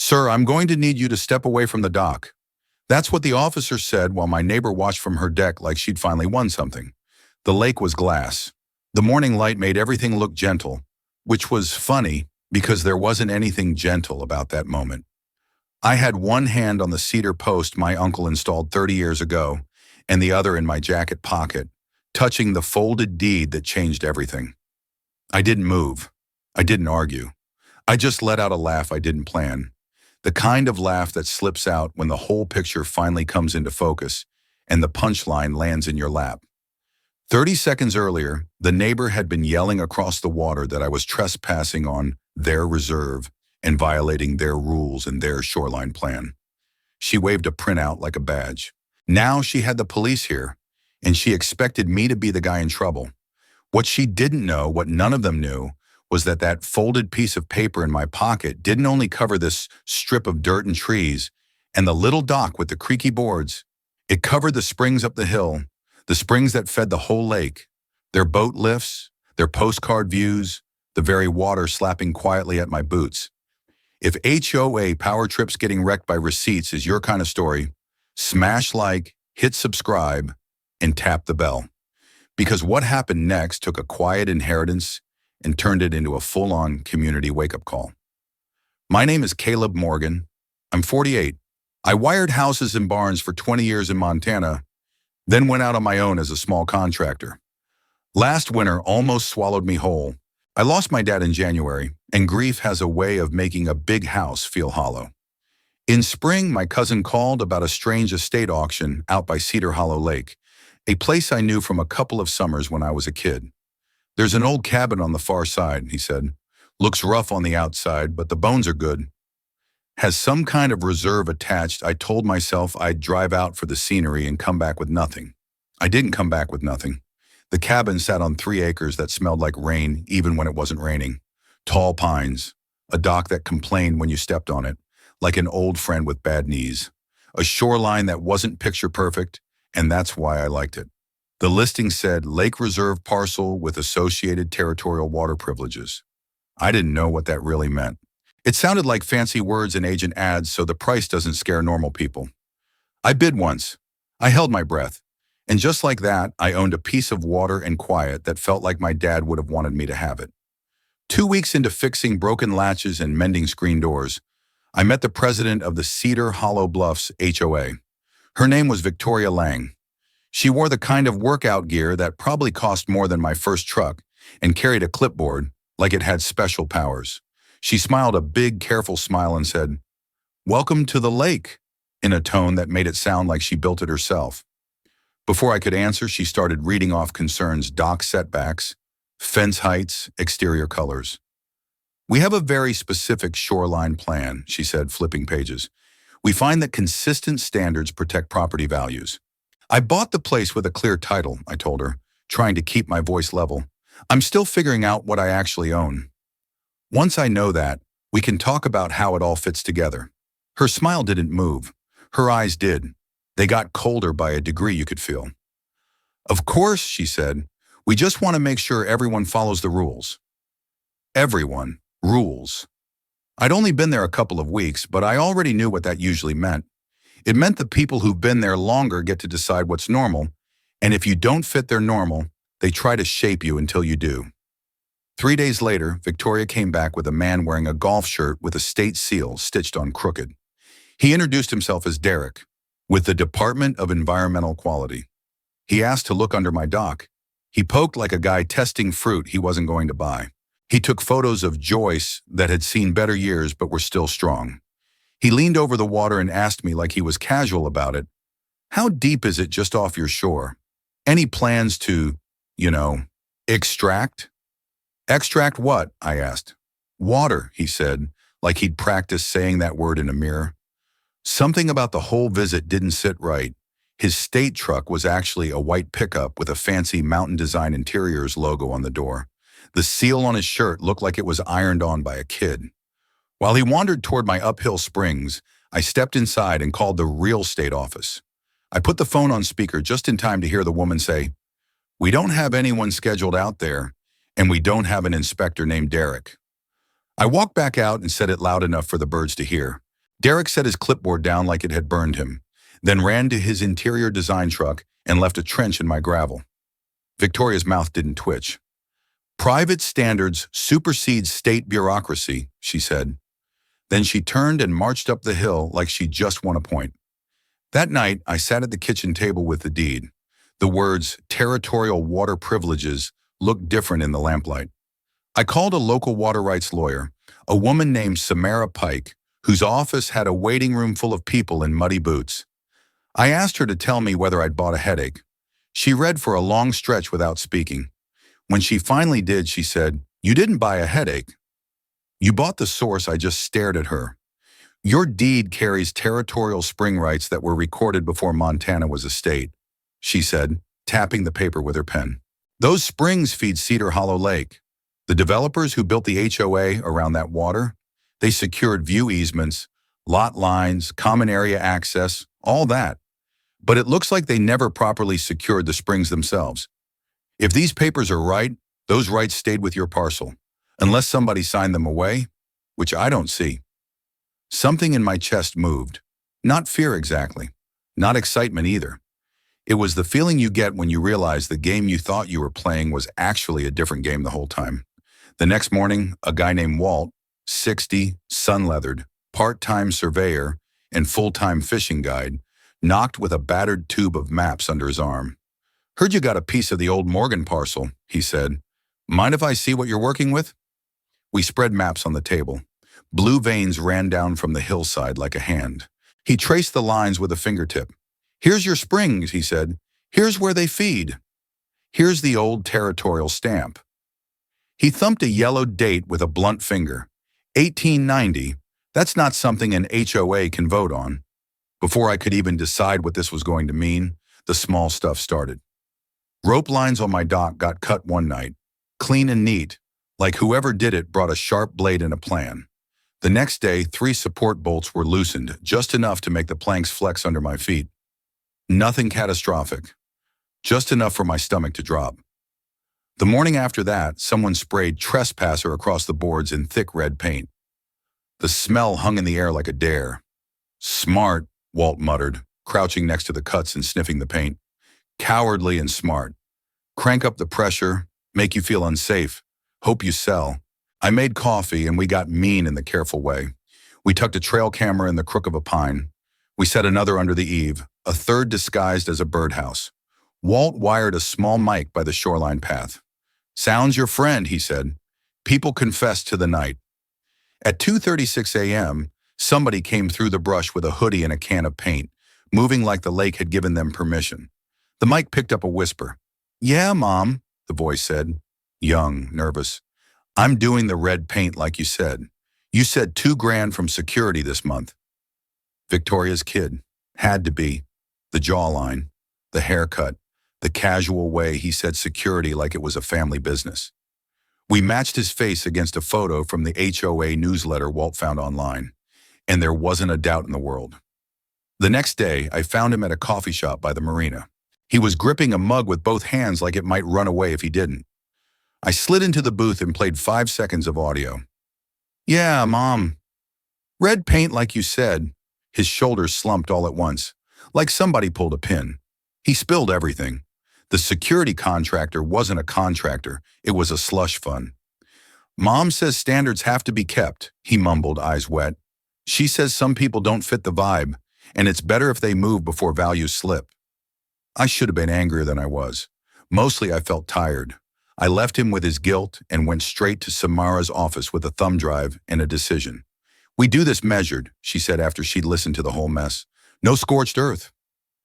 "Sir, I'm going to need you to step away from the dock." That's what the officer said while my neighbor watched from her deck like she'd finally won something. The lake was glass. The morning light made everything look gentle, which was funny because there wasn't anything gentle about that moment. I had one hand on the cedar post my uncle installed 30 years ago and the other in my jacket pocket, touching the folded deed that changed everything. I didn't move. I didn't argue. I just let out a laugh I didn't plan. The kind of laugh that slips out when the whole picture finally comes into focus and the punchline lands in your lap. 30 seconds earlier, the neighbor had been yelling across the water that I was trespassing on their reserve and violating their rules and their shoreline plan. She waved a printout like a badge. Now she had the police here, and she expected me to be the guy in trouble. What she didn't know, what none of them knew, was that that folded piece of paper in my pocket didn't only cover this strip of dirt and trees and the little dock with the creaky boards. It covered the springs up the hill, the springs that fed the whole lake, their boat lifts, their postcard views, the very water slapping quietly at my boots. If HOA power trips getting wrecked by receipts is your kind of story, smash like, hit subscribe, and tap the bell. Because what happened next took a quiet inheritance and turned it into a full-on community wake-up call. My name is Caleb Morgan. I'm 48. I wired houses and barns for 20 years in Montana, then went out on my own as a small contractor. Last winter almost swallowed me whole. I lost my dad in January, and grief has a way of making a big house feel hollow. In spring, my cousin called about a strange estate auction out by Cedar Hollow Lake, a place I knew from a couple of summers when I was a kid. "There's an old cabin on the far side," he said. "Looks rough on the outside, but the bones are good." Has some kind of reserve attached, I told myself I'd drive out for the scenery and come back with nothing. I didn't come back with nothing. The cabin sat on 3 acres that smelled like rain even when it wasn't raining. Tall pines, a dock that complained when you stepped on it, like an old friend with bad knees. A shoreline that wasn't picture perfect, and that's why I liked it. The listing said Lake Reserve parcel with associated territorial water privileges. I didn't know what that really meant. It sounded like fancy words in agent ads, so the price doesn't scare normal people. I bid once. I held my breath. And just like that, I owned a piece of water and quiet that felt like my dad would have wanted me to have it. 2 weeks into fixing broken latches and mending screen doors, I met the president of the Cedar Hollow Bluffs HOA. Her name was Victoria Lang. She wore the kind of workout gear that probably cost more than my first truck and carried a clipboard like it had special powers. She smiled a big, careful smile and said, "Welcome to the lake," in a tone that made it sound like she built it herself. Before I could answer, she started reading off concerns: dock setbacks, fence heights, exterior colors. "We have a very specific shoreline plan," she said, flipping pages. "We find that consistent standards protect property values." "I bought the place with a clear title," I told her, trying to keep my voice level. "I'm still figuring out what I actually own. Once I know that, we can talk about how it all fits together." Her smile didn't move. Her eyes did. They got colder by a degree you could feel. "Of course," she said, "we just want to make sure everyone follows the rules." Everyone. Rules. I'd only been there a couple of weeks, but I already knew what that usually meant. It meant the people who've been there longer get to decide what's normal, and if you don't fit their normal, they try to shape you until you do. 3 days later, Victoria came back with a man wearing a golf shirt with a state seal stitched on crooked. He introduced himself as Derek, with the Department of Environmental Quality. He asked to look under my dock. He poked like a guy testing fruit he wasn't going to buy. He took photos of joists that had seen better years but were still strong. He leaned over the water and asked me like he was casual about it, "How deep is it just off your shore? Any plans to, extract?" "Extract what?" I asked. "Water," he said, like he'd practiced saying that word in a mirror. Something about the whole visit didn't sit right. His state truck was actually a white pickup with a fancy Mountain Design Interiors logo on the door. The seal on his shirt looked like it was ironed on by a kid. While he wandered toward my uphill springs, I stepped inside and called the real estate office. I put the phone on speaker just in time to hear the woman say, "We don't have anyone scheduled out there, and we don't have an inspector named Derek." I walked back out and said it loud enough for the birds to hear. Derek set his clipboard down like it had burned him, then ran to his interior design truck and left a trench in my gravel. Victoria's mouth didn't twitch. "Private standards supersede state bureaucracy," she said. Then she turned and marched up the hill like she'd just won a point. That night, I sat at the kitchen table with the deed. The words "territorial water privileges" looked different in the lamplight. I called a local water rights lawyer, a woman named Samara Pike, whose office had a waiting room full of people in muddy boots. I asked her to tell me whether I'd bought a headache. She read for a long stretch without speaking. When she finally did, she said, "You didn't buy a headache. You bought the source." I just stared at her. "Your deed carries territorial spring rights that were recorded before Montana was a state," she said, tapping the paper with her pen. "Those springs feed Cedar Hollow Lake. The developers who built the HOA around that water, they secured view easements, lot lines, common area access, all that. But it looks like they never properly secured the springs themselves. If these papers are right, those rights stayed with your parcel, unless somebody signed them away, which I don't see." Something in my chest moved. Not fear exactly. Not excitement either. It was the feeling you get when you realize the game you thought you were playing was actually a different game the whole time. The next morning, a guy named Walt, 60, sun-leathered, part-time surveyor, and full-time fishing guide, knocked with a battered tube of maps under his arm. "Heard you got a piece of the old Morgan parcel," he said. "Mind if I see what you're working with?" We spread maps on the table. Blue veins ran down from the hillside like a hand. He traced the lines with a fingertip. "Here's your springs," he said. "Here's where they feed. Here's the old territorial stamp." He thumped a yellow date with a blunt finger. 1890, that's not something an HOA can vote on. Before I could even decide what this was going to mean, the small stuff started. Rope lines on my dock got cut one night, clean and neat, like whoever did it brought a sharp blade and a plan. The next day, 3 support bolts were loosened, just enough to make the planks flex under my feet. Nothing catastrophic, just enough for my stomach to drop. The morning after that, someone sprayed "Trespasser" across the boards in thick red paint. The smell hung in the air like a dare. "Smart," Walt muttered, crouching next to the cuts and sniffing the paint. "Cowardly and smart. Crank up the pressure, make you feel unsafe, hope you sell." I made coffee and we got mean in the careful way. We tucked a trail camera in the crook of a pine. We set another under the eave, a third disguised as a birdhouse. Walt wired a small mic by the shoreline path. "Sounds your friend," he said. People confessed to the night. At 2:36 a.m., somebody came through the brush with a hoodie and a can of paint, moving like the lake had given them permission. The mic picked up a whisper. "Yeah, Mom," the voice said. Young, nervous. "I'm doing the red paint like you said. You said $2,000 from security this month." Victoria's kid. Had to be. The jawline, the haircut, the casual way he said security like it was a family business. We matched his face against a photo from the HOA newsletter Walt found online, and there wasn't a doubt in the world. The next day, I found him at a coffee shop by the marina. He was gripping a mug with both hands like it might run away if he didn't. I slid into the booth and played 5 seconds of audio. "Yeah, Mom. Red paint like you said." His shoulders slumped all at once, like somebody pulled a pin. He spilled everything. The security contractor wasn't a contractor, it was a slush fund. "Mom says standards have to be kept," he mumbled, eyes wet. "She says some people don't fit the vibe, and it's better if they move before values slip." I should have been angrier than I was. Mostly I felt tired. I left him with his guilt and went straight to Samara's office with a thumb drive and a decision. "We do this measured," she said after she'd listened to the whole mess. "No scorched earth.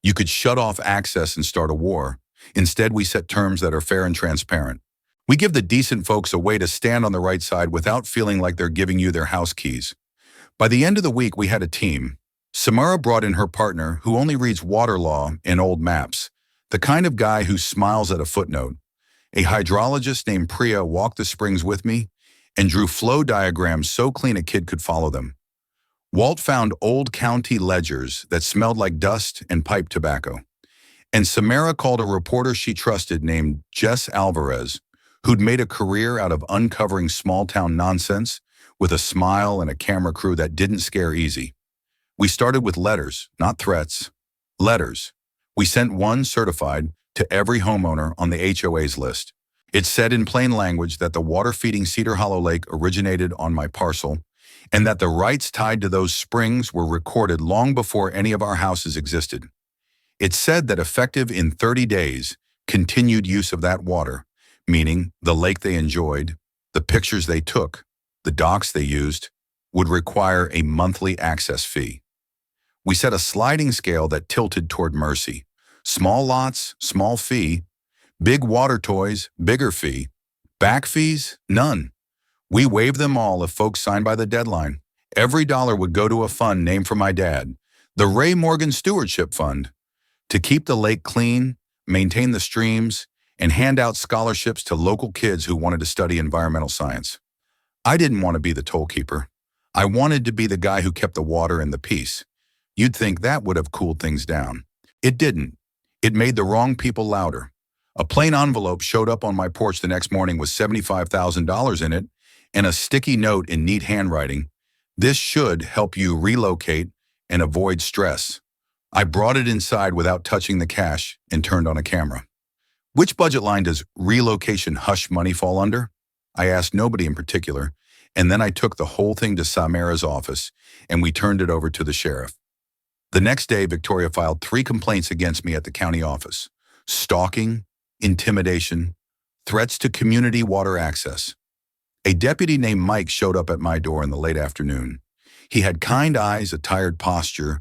You could shut off access and start a war. Instead, we set terms that are fair and transparent. We give the decent folks a way to stand on the right side without feeling like they're giving you their house keys." By the end of the week, we had a team. Samara brought in her partner, who only reads water law and old maps, the kind of guy who smiles at a footnote. A hydrologist named Priya walked the springs with me and drew flow diagrams so clean a kid could follow them. Walt found old county ledgers that smelled like dust and pipe tobacco. And Samara called a reporter she trusted named Jess Alvarez, who'd made a career out of uncovering small-town nonsense with a smile and a camera crew that didn't scare easy. We started with letters, not threats. Letters. We sent one certified to every homeowner on the HOA's list. It said in plain language that the water-feeding Cedar Hollow Lake originated on my parcel and that the rights tied to those springs were recorded long before any of our houses existed. It said that effective in 30 days, continued use of that water, meaning the lake they enjoyed, the pictures they took, the docks they used, would require a monthly access fee. We set a sliding scale that tilted toward mercy. Small lots, small fee. Big water toys, bigger fee. Back fees, none. We waived them all if folks signed by the deadline. Every dollar would go to a fund named for my dad, the Ray Morgan Stewardship Fund, to keep the lake clean, maintain the streams, and hand out scholarships to local kids who wanted to study environmental science. I didn't want to be the toll keeper. I wanted to be the guy who kept the water and the peace. You'd think that would have cooled things down. It didn't. It made the wrong people louder. A plain envelope showed up on my porch the next morning with $75,000 in it and a sticky note in neat handwriting. This should help you relocate and avoid stress. I brought it inside without touching the cash and turned on a camera. Which budget line does relocation hush money fall under? I asked nobody in particular, and then I took the whole thing to Samara's office and we turned it over to the sheriff. The next day, Victoria filed 3 complaints against me at the county office: stalking, intimidation, threats to community water access. A deputy named Mike showed up at my door in the late afternoon. He had kind eyes, a tired posture,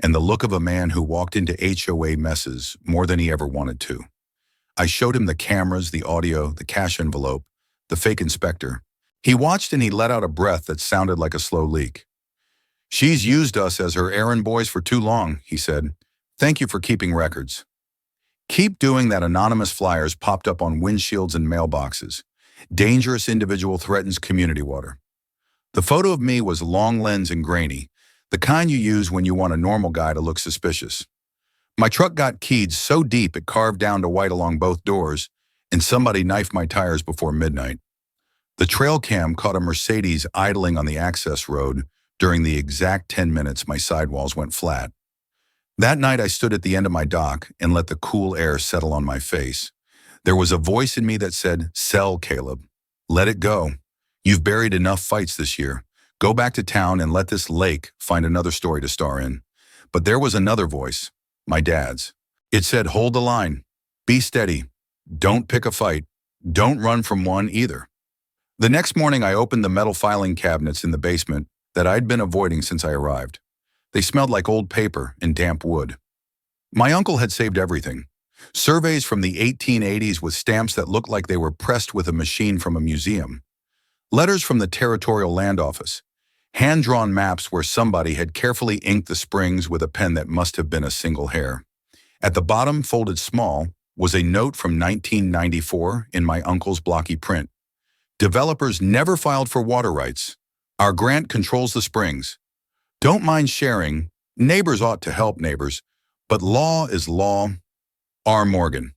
and the look of a man who walked into HOA messes more than he ever wanted to. I showed him the cameras, the audio, the cash envelope, the fake inspector. He watched and he let out a breath that sounded like a slow leak. "She's used us as her errand boys for too long," he said. "Thank you for keeping records." "Keep doing that." Anonymous flyers popped up on windshields and mailboxes. "Dangerous individual threatens community water." The photo of me was long lens and grainy, the kind you use when you want a normal guy to look suspicious. My truck got keyed so deep it carved down to white along both doors, and somebody knifed my tires before midnight. The trail cam caught a Mercedes idling on the access road during the exact 10 minutes my sidewalls went flat. That night I stood at the end of my dock and let the cool air settle on my face. There was a voice in me that said, "Sell, Caleb. Let it go. You've buried enough fights this year. Go back to town and let this lake find another story to star in." But there was another voice, my dad's. It said, "Hold the line. Be steady. Don't pick a fight. Don't run from one either." The next morning I opened the metal filing cabinets in the basement that I'd been avoiding since I arrived. They smelled like old paper and damp wood. My uncle had saved everything. Surveys from the 1880s with stamps that looked like they were pressed with a machine from a museum. Letters from the Territorial Land Office. Hand-drawn maps where somebody had carefully inked the springs with a pen that must have been a single hair. At the bottom, folded small, was a note from 1994 in my uncle's blocky print. "Developers never filed for water rights. Our grant controls the springs. Don't mind sharing. Neighbors ought to help neighbors, but law is law. R. Morgan."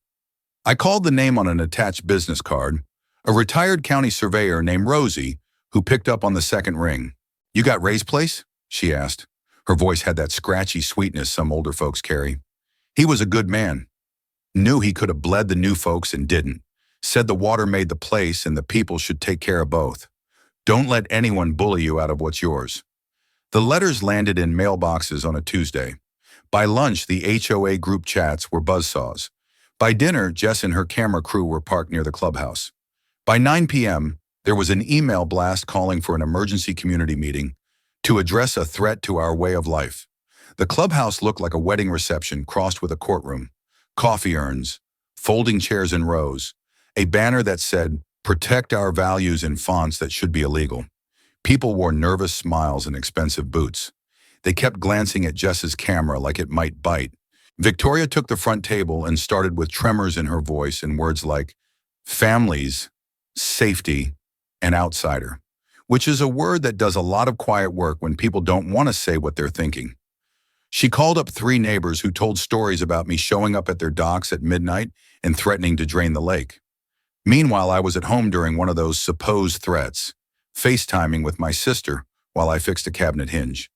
I called the name on an attached business card, a retired county surveyor named Rosie, who picked up on the second ring. "You got Ray's place?" she asked. Her voice had that scratchy sweetness some older folks carry. "He was a good man. Knew he could have bled the new folks and didn't. Said the water made the place and the people should take care of both. Don't let anyone bully you out of what's yours." The letters landed in mailboxes on a Tuesday. By lunch, the HOA group chats were buzzsaws. By dinner, Jess and her camera crew were parked near the clubhouse. By 9 p.m., there was an email blast calling for an emergency community meeting to address a threat to our way of life. The clubhouse looked like a wedding reception crossed with a courtroom. Coffee urns, folding chairs in rows, a banner that said, "Protect our values" in fonts that should be illegal. People wore nervous smiles and expensive boots. They kept glancing at Jess's camera like it might bite. Victoria took the front table and started with tremors in her voice and words like families, safety, and outsider, which is a word that does a lot of quiet work when people don't want to say what they're thinking. She called up 3 neighbors who told stories about me showing up at their docks at midnight and threatening to drain the lake. Meanwhile, I was at home during one of those supposed threats, FaceTiming with my sister while I fixed a cabinet hinge.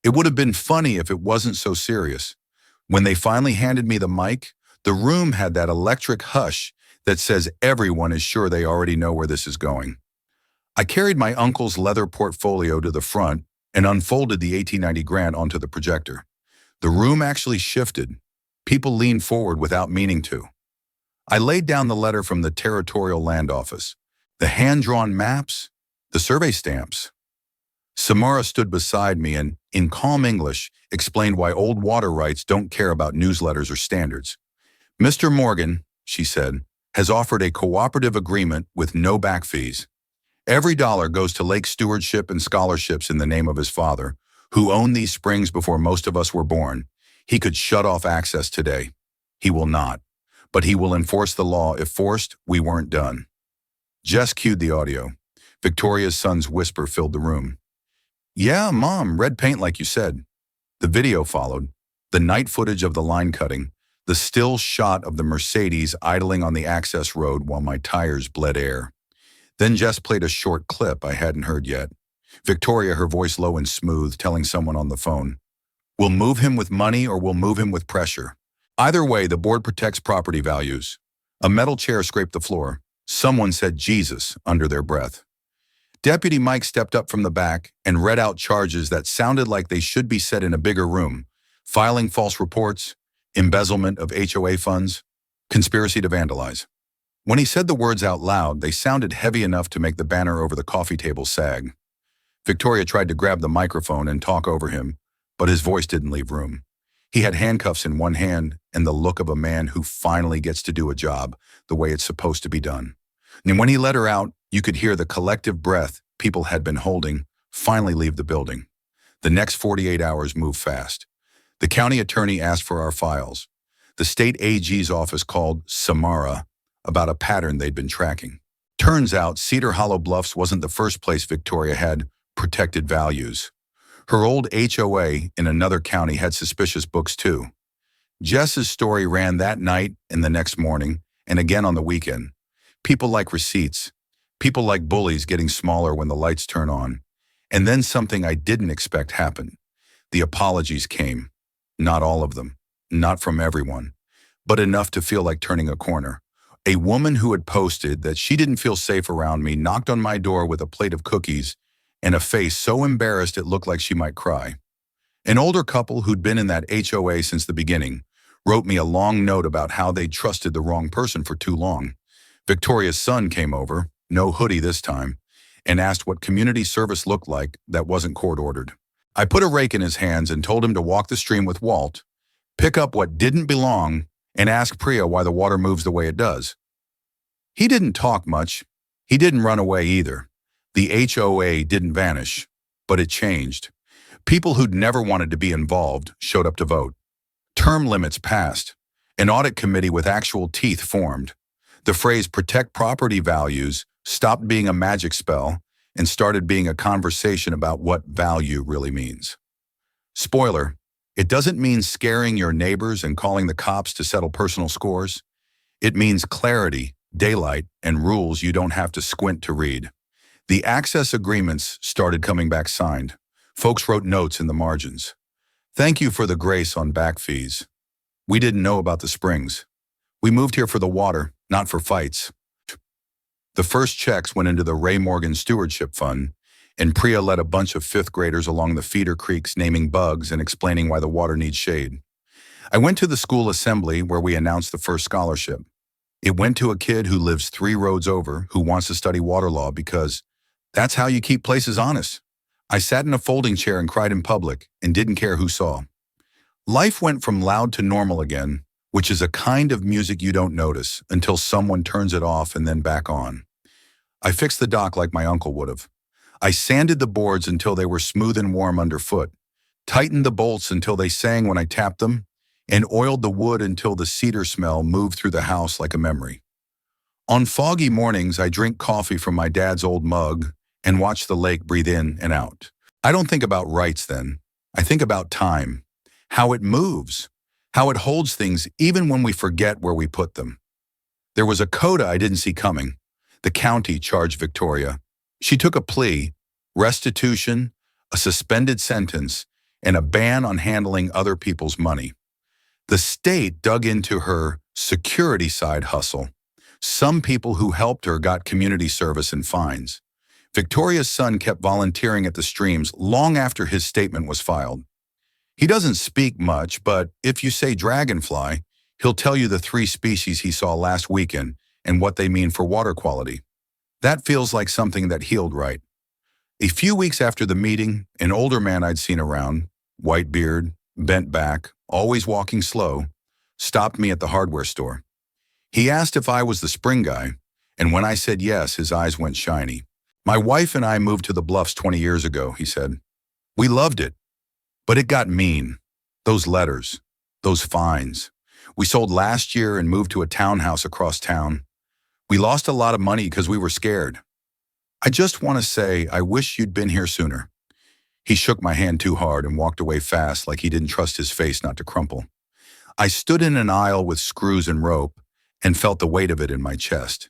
It would have been funny if it wasn't so serious. When they finally handed me the mic, the room had that electric hush that says everyone is sure they already know where this is going. I carried my uncle's leather portfolio to the front and unfolded the 1890 grant onto the projector. The room actually shifted. People leaned forward without meaning to. I laid down the letter from the Territorial Land Office, the hand-drawn maps, the survey stamps. Samara stood beside me and, in calm English, explained why old water rights don't care about newsletters or standards. "Mr. Morgan," she said, "has offered a cooperative agreement with no back fees. Every dollar goes to lake stewardship and scholarships in the name of his father, who owned these springs before most of us were born. He could shut off access today. He will not. But he will enforce the law if forced. We weren't done." Jess cued the audio. Victoria's son's whisper filled the room. "Yeah, Mom, red paint like you said." The video followed. The night footage of the line cutting. The still shot of the Mercedes idling on the access road while my tires bled air. Then Jess played a short clip I hadn't heard yet. Victoria, her voice low and smooth, telling someone on the phone, "We'll move him with money or we'll move him with pressure. Either way, the board protects property values." A metal chair scraped the floor. Someone said Jesus under their breath. Deputy Mike stepped up from the back and read out charges that sounded like they should be said in a bigger room: filing false reports, embezzlement of HOA funds, conspiracy to vandalize. When he said the words out loud, they sounded heavy enough to make the banner over the coffee table sag. Victoria tried to grab the microphone and talk over him, but his voice didn't leave room. He had handcuffs in one hand and the look of a man who finally gets to do a job the way it's supposed to be done. And when he let her out, you could hear the collective breath people had been holding finally leave the building. The next 48 hours moved fast. The county attorney asked for our files. The state AG's office called Samara about a pattern they'd been tracking. Turns out Cedar Hollow Bluffs wasn't the first place Victoria had protected values. Her old HOA in another county had suspicious books too. Jess's story ran that night and the next morning, and again on the weekend. People like receipts. People like bullies getting smaller when the lights turn on. And then something I didn't expect happened. The apologies came. Not all of them. Not from everyone. But enough to feel like turning a corner. A woman who had posted that she didn't feel safe around me knocked on my door with a plate of cookies and a face so embarrassed it looked like she might cry. An older couple who'd been in that HOA since the beginning wrote me a long note about how they'd trusted the wrong person for too long. Victoria's son came over, no hoodie this time, and asked what community service looked like that wasn't court-ordered. I put a rake in his hands and told him to walk the stream with Walt, pick up what didn't belong, and ask Priya why the water moves the way it does. He didn't talk much. He didn't run away either. The HOA didn't vanish, but it changed. People who'd never wanted to be involved showed up to vote. Term limits passed. An audit committee with actual teeth formed. The phrase "protect property values" stopped being a magic spell and started being a conversation about what value really means. Spoiler, it doesn't mean scaring your neighbors and calling the cops to settle personal scores. It means clarity, daylight, and rules you don't have to squint to read. The access agreements started coming back signed. Folks wrote notes in the margins. "Thank you for the grace on back fees. We didn't know about the springs. We moved here for the water, not for fights." The first checks went into the Ray Morgan Stewardship Fund, and Priya led a bunch of fifth graders along the feeder creeks naming bugs and explaining why the water needs shade. I went to the school assembly where we announced the first scholarship. It went to a kid who lives 3 roads over who wants to study water law because that's how you keep places honest. I sat in a folding chair and cried in public and didn't care who saw. Life went from loud to normal again, which is a kind of music you don't notice until someone turns it off and then back on. I fixed the dock like my uncle would have. I sanded the boards until they were smooth and warm underfoot, tightened the bolts until they sang when I tapped them, and oiled the wood until the cedar smell moved through the house like a memory. On foggy mornings, I drink coffee from my dad's old mug and watch the lake breathe in and out. I don't think about rights then. I think about time, how it moves, how it holds things even when we forget where we put them. There was a coda I didn't see coming. The county charged Victoria. She took a plea, restitution, a suspended sentence, and a ban on handling other people's money. The state dug into her security side hustle. Some people who helped her got community service and fines. Victoria's son kept volunteering at the streams long after his statement was filed. He doesn't speak much, but if you say dragonfly, he'll tell you the 3 species he saw last weekend and what they mean for water quality. That feels like something that healed right. A few weeks after the meeting, an older man I'd seen around, white beard, bent back, always walking slow, stopped me at the hardware store. He asked if I was the spring guy, and when I said yes, his eyes went shiny. "My wife and I moved to the Bluffs 20 years ago," he said. "We loved it, but it got mean. Those letters, those fines. We sold last year and moved to a townhouse across town. We lost a lot of money because we were scared. I just want to say I wish you'd been here sooner." He shook my hand too hard and walked away fast like he didn't trust his face not to crumple. I stood in an aisle with screws and rope and felt the weight of it in my chest.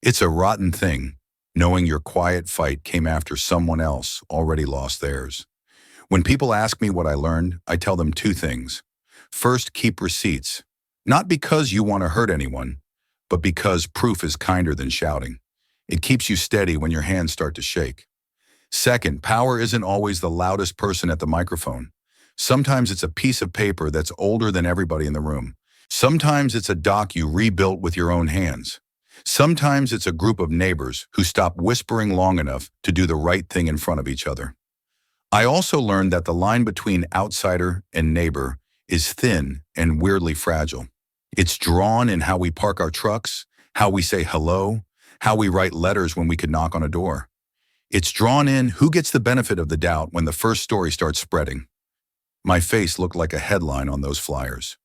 It's a rotten thing, knowing your quiet fight came after someone else already lost theirs. When people ask me what I learned, I tell them 2 things. First, keep receipts. Not because you want to hurt anyone, but because proof is kinder than shouting. It keeps you steady when your hands start to shake. Second, power isn't always the loudest person at the microphone. Sometimes it's a piece of paper that's older than everybody in the room. Sometimes it's a dock you rebuilt with your own hands. Sometimes it's a group of neighbors who stop whispering long enough to do the right thing in front of each other. I also learned that the line between outsider and neighbor is thin and weirdly fragile. It's drawn in how we park our trucks, how we say hello, how we write letters when we could knock on a door. It's drawn in who gets the benefit of the doubt when the first story starts spreading. My face looked like a headline on those flyers.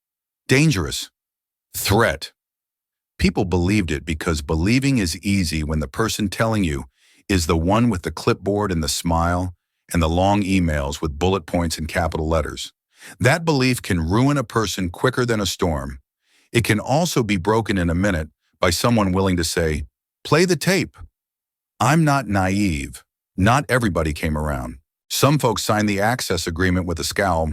Dangerous. Threat. People believed it because believing is easy when the person telling you is the one with the clipboard and the smile and the long emails with bullet points and capital letters. That belief can ruin a person quicker than a storm. It can also be broken in a minute by someone willing to say, "Play the tape." I'm not naive. Not everybody came around. Some folks signed the access agreement with a scowl.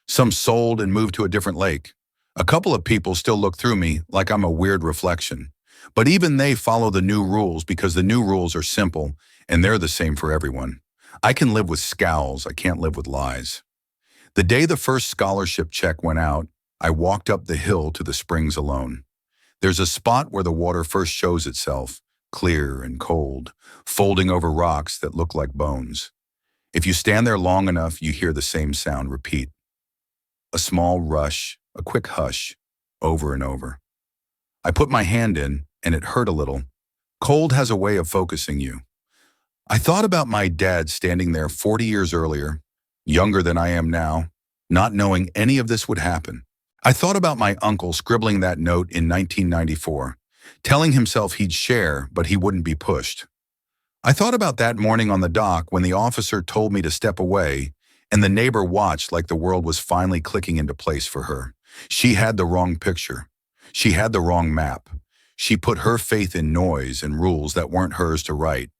Some sold and moved to a different lake. A couple of people still look through me like I'm a weird reflection. But even they follow the new rules because the new rules are simple and they're the same for everyone. I can live with scowls. I can't live with lies. The day the first scholarship check went out, I walked up the hill to the springs alone. There's a spot where the water first shows itself, clear and cold, folding over rocks that look like bones. If you stand there long enough, you hear the same sound repeat. A small rush, a quick hush, over and over. I put my hand in, and it hurt a little. Cold has a way of focusing you. I thought about my dad standing there 40 years earlier, younger than I am now, not knowing any of this would happen. I thought about my uncle scribbling that note in 1994, telling himself he'd share, but he wouldn't be pushed. I thought about that morning on the dock when the officer told me to step away, and the neighbor watched like the world was finally clicking into place for her. She had the wrong picture. She had the wrong map. She put her faith in noise and rules that weren't hers to write.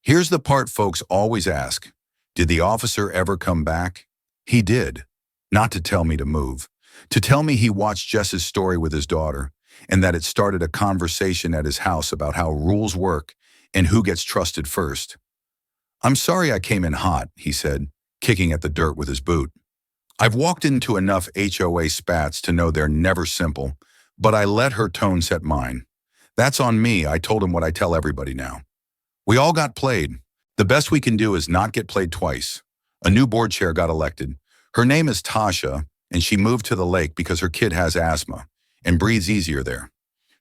Here's the part folks always ask. Did the officer ever come back? He did. Not to tell me to move. To tell me he watched Jess's story with his daughter, and that it started a conversation at his house about how rules work and who gets trusted first. "I'm sorry I came in hot," he said, kicking at the dirt with his boot. I've walked into enough HOA spats to know they're never simple, but I let her tone set mine. "That's on me," I told him what I tell everybody now. "We all got played. The best we can do is not get played twice." A new board chair got elected. Her name is Tasha, and she moved to the lake because her kid has asthma and breathes easier there.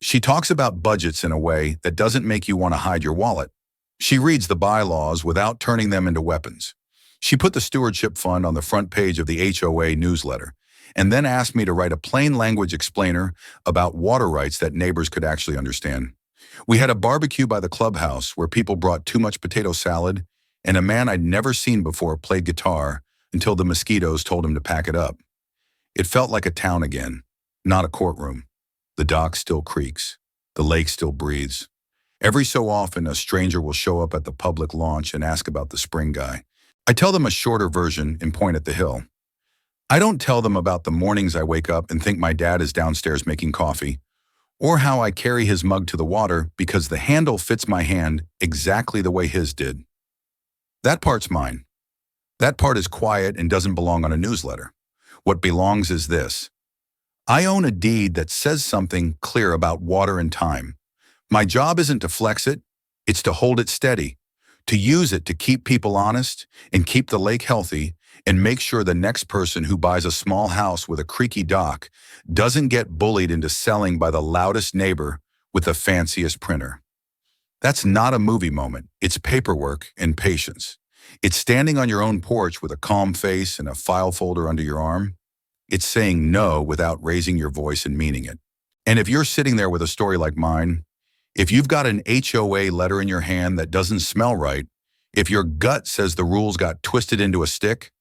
She talks about budgets in a way that doesn't make you want to hide your wallet. She reads the bylaws without turning them into weapons. She put the Stewardship Fund on the front page of the HOA newsletter, and then asked me to write a plain language explainer about water rights that neighbors could actually understand. We had a barbecue by the clubhouse where people brought too much potato salad, and a man I'd never seen before played guitar until the mosquitoes told him to pack it up. It felt like a town again, not a courtroom. The dock still creaks. The lake still breathes. Every so often, a stranger will show up at the public launch and ask about the spring guy. I tell them a shorter version and point at the hill. I don't tell them about the mornings I wake up and think my dad is downstairs making coffee, or how I carry his mug to the water because the handle fits my hand exactly the way his did. That part's mine. That part is quiet and doesn't belong on a newsletter. What belongs is this. I own a deed that says something clear about water and time. My job isn't to flex it, it's to hold it steady, to use it to keep people honest and keep the lake healthy and make sure the next person who buys a small house with a creaky dock doesn't get bullied into selling by the loudest neighbor with the fanciest printer. That's not a movie moment, it's paperwork and patience. It's standing on your own porch with a calm face and a file folder under your arm. It's saying no without raising your voice and meaning it. And if you're sitting there with a story like mine, if you've got an HOA letter in your hand that doesn't smell right, if your gut says the rules got twisted into a stick,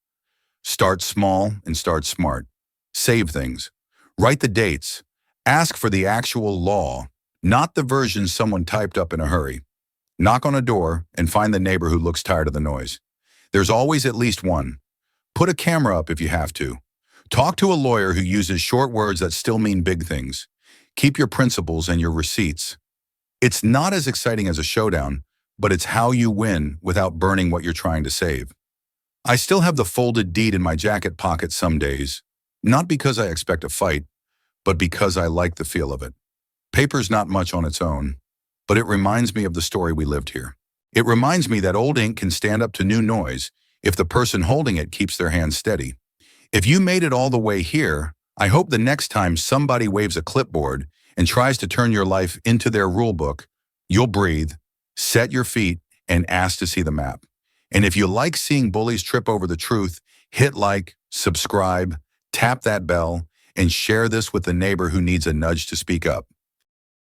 start small and start smart. Save things. Write the dates. Ask for the actual law, not the version someone typed up in a hurry. Knock on a door and find the neighbor who looks tired of the noise. There's always at least one. Put a camera up if you have to. Talk to a lawyer who uses short words that still mean big things. Keep your principles and your receipts. It's not as exciting as a showdown, but it's how you win without burning what you're trying to save. I still have the folded deed in my jacket pocket some days, not because I expect a fight, but because I like the feel of it. Paper's not much on its own, but it reminds me of the story we lived here. It reminds me that old ink can stand up to new noise if the person holding it keeps their hands steady. If you made it all the way here, I hope the next time somebody waves a clipboard and tries to turn your life into their rule book, you'll breathe, set your feet, and ask to see the map. And if you like seeing bullies trip over the truth, hit like, subscribe, tap that bell, and share this with the neighbor who needs a nudge to speak up.